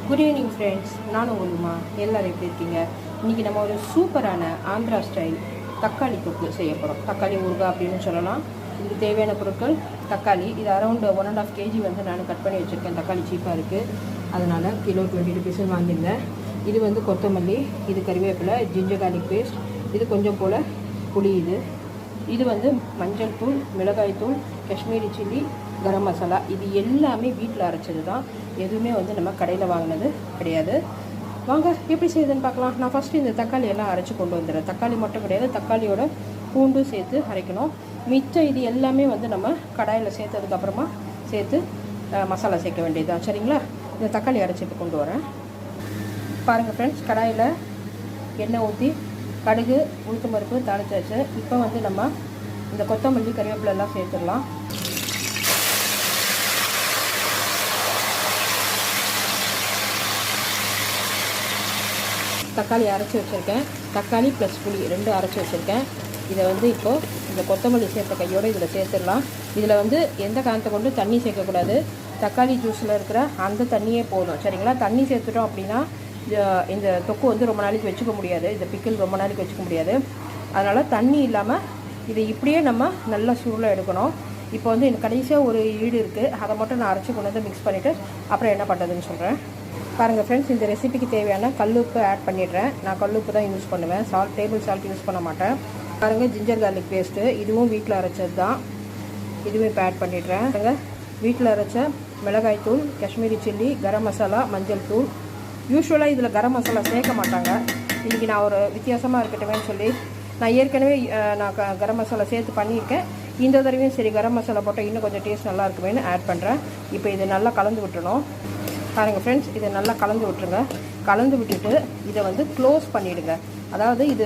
Good evening friends, நான் உங்களுமா எல்லோரும் எப்படி இருக்கீங்க? இன்றைக்கி நம்ம ஒரு சூப்பரான ஆந்திரா ஸ்டைல் தக்காளி தொக்கு செய்ய போகிறோம். தக்காளி ஊறுகாய் அப்படின்னு சொல்லலாம். இதுக்கு தேவையான பொருட்கள் தக்காளி, இது அரௌண்ட் 1.5 kg வந்து நான் கட் பண்ணி வச்சுருக்கேன். தக்காளி சீப்பாக இருக்குது, அதனால் கிலோ 20 rupees வாங்கியிருந்தேன். இது வந்து கொத்தமல்லி, இது கறிவேப்பிலை, ஜிஞ்சர் கார்லிக் பேஸ்ட், இது கொஞ்சம் போல் புளி, இது வந்து மஞ்சள் தூள், மிளகாய் தூள், காஷ்மீரி சில்லி, கரம் மசாலா. இது எல்லாமே வீட்டில் அரைச்சது தான், எதுவுமே வந்து நம்ம கடையில் வாங்கினது கிடையாது. வாங்க எப்படி செய்யுதுன்னு பார்க்கலாம். நான் ஃபஸ்ட்டு இந்த தக்காளி எல்லாம் அரைச்சி கொண்டு வந்துடுறேன். தக்காளி மட்டும் கிடையாது, தக்காளியோட பூண்டு சேர்த்து அரைக்கணும். மிச்சம் இது எல்லாமே வந்து நம்ம கடாயில் சேர்த்ததுக்கப்புறமா சேர்த்து மசாலா சேர்க்க வேண்டியதுதான். சரிங்களா? இந்த தக்காளி அரைச்சிட்டு கொண்டு வரேன். பாருங்கள் ஃப்ரெண்ட்ஸ், கடாயில் எண்ணெய் ஊற்றி கடுகு உளுத்தம் பருப்பு தாளிச்சாச்சு. இப்போ வந்து நம்ம இந்த கொத்தமல்லி கறிவேப்பிலை எல்லாம் சேர்த்துடலாம். தக்காளி அரைச்சி வச்சுருக்கேன். தக்காளி ப்ளஸ் புளி 2 அரைச்சி வச்சுருக்கேன். இதை வந்து இப்போது இந்த கொத்தமல்லி சேர்த்த கையோடு இதில் சேர்த்துடலாம். இதில் வந்து எந்த காரணத்தை கொண்டு தண்ணி சேர்க்கக்கூடாது. தக்காளி ஜூஸில் இருக்கிற அந்த தண்ணியே போதும். சரிங்களா? தண்ணி சேர்த்துட்டோம் அப்படின்னா இந்த தொக்கு வந்து ரொம்ப நாளைக்கு வச்சுக்க முடியாது. இந்த பிக்கிள் ரொம்ப நாளைக்கு வச்சுக்க முடியாது. அதனால் தண்ணி இல்லாமல் இதை இப்படியே நம்ம நல்லா சூடாக எடுக்கணும். இப்போ வந்து எனக்கு கடைசியாக ஒரு ஈடு இருக்குது, அதை மட்டும் நான் அரைச்சி கொண்டு வந்து மிக்ஸ் பண்ணிவிட்டு அப்புறம் என்ன பண்ணுறதுன்னு சொல்கிறேன். பாருங்கள் ஃப்ரெண்ட்ஸ், இந்த ரெசிபிக்கு தேவையான கல்லுப்பு ஆட் பண்ணிடுறேன். நான் கல்லுப்பு தான் யூஸ் பண்ணுவேன், டேபிள் சால்ட் யூஸ் பண்ண மாட்டேன். பாருங்கள், ஜிஞ்சர் கார்லிக் பேஸ்ட்டு, இதுவும் வீட்டில் அரைச்சது தான், இதுவும் இப்போ ஆட் பண்ணிடுறேன். பாருங்கள், வீட்டில் அரைச்ச மிளகாய் தூள், காஷ்மீரி சில்லி, கரம் மசாலா, மஞ்சள் தூள். யூஸ்வலாக இதில் கரம் மசாலா சேர்க்க மாட்டாங்க. இன்றைக்கி நான் ஒரு வித்தியாசமாக இருக்கட்டுமேன்னு சொல்லி நான் ஏற்கனவே கரம் மசாலா சேர்த்து பண்ணியிருக்கேன். இந்த தடவையும் சரி கரம் மசாலா போட்டால் இன்னும் கொஞ்சம் டேஸ்ட் நல்லா இருக்குமேனு ஆட் பண்ணுறேன். இப்போ இதை நல்லா கலந்து விட்டுறணும். பாருங்கள் ஃப்ரெண்ட்ஸ், இதை நல்லா கலந்து விட்டுருங்க. கலந்து விட்டுட்டு இதை வந்து க்ளோஸ் பண்ணிவிடுங்க. அதாவது இது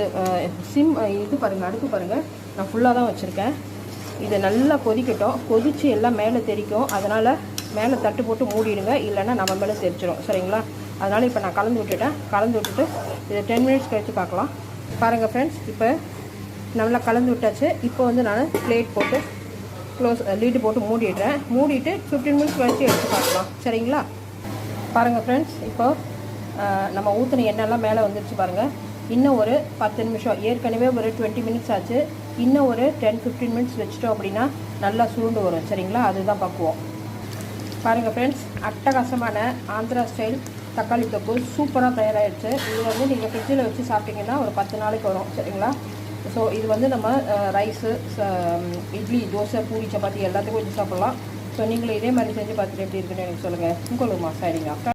இது பாருங்கள், அடுப்பு பாருங்கள், நான் ஃபுல்லாக தான் வச்சுருக்கேன். இதை நல்லா கொதிக்கட்டும். கொதித்து எல்லாம் மேலே தெரிக்கும். அதனால் மேலே தட்டு போட்டு மூடிடுங்க, இல்லைன்னா நம்ம மேலே தெரிச்சிடும். சரிங்களா? அதனால் இப்போ நான் கலந்து விட்டுட்டேன். கலந்து விட்டுட்டு இதை 10 minutes கழித்து பார்க்கலாம். பாருங்கள் ஃப்ரெண்ட்ஸ், இப்போ நல்லா கலந்து விட்டாச்சு. இப்போ வந்து நான் பிளேட் போட்டு லீடு போட்டு மூடிடுறேன். மூடிட்டு 15 minutes கழித்து எடுத்து பார்க்கலாம். சரிங்களா? பாருங்கள் ஃப்ரெண்ட்ஸ், இப்போ நம்ம ஊற்றின எண்ணெய்லாம் மேலே வந்துருச்சு பாருங்கள். இன்னும் ஒரு 10 நிமிஷம், ஏற்கனவே ஒரு 20 minutes ஆச்சு. இன்னும் ஒரு 10-15 minutes வச்சிட்டோம் அப்படின்னா நல்லா சுருண்டு வரும். சரிங்களா? அதுதான் பக்குவோம். பாருங்கள் ஃப்ரெண்ட்ஸ், அட்டகாசமான ஆந்திரா ஸ்டைல் தக்காளி தொக்கு சூப்பராக தயாராகிடுச்சு. இது வந்து நீங்கள் ஃப்ரிட்ஜில் வச்சு சாப்பிட்டிங்கன்னா ஒரு 10 நாளைக்கு வரும். சரிங்களா? ஸோ இது வந்து நம்ம ரைஸு, இட்லி, தோசை, பூரி, சப்பாத்தி எல்லாத்துக்கும் வச்சு சாப்பிட்லாம். ஸோ நீங்களும் இதே மாதிரி செஞ்சு பார்த்துட்டு எப்படி இருக்குன்னு எனக்கு சொல்லுங்கள். உங்களுக்கு சரிங்க.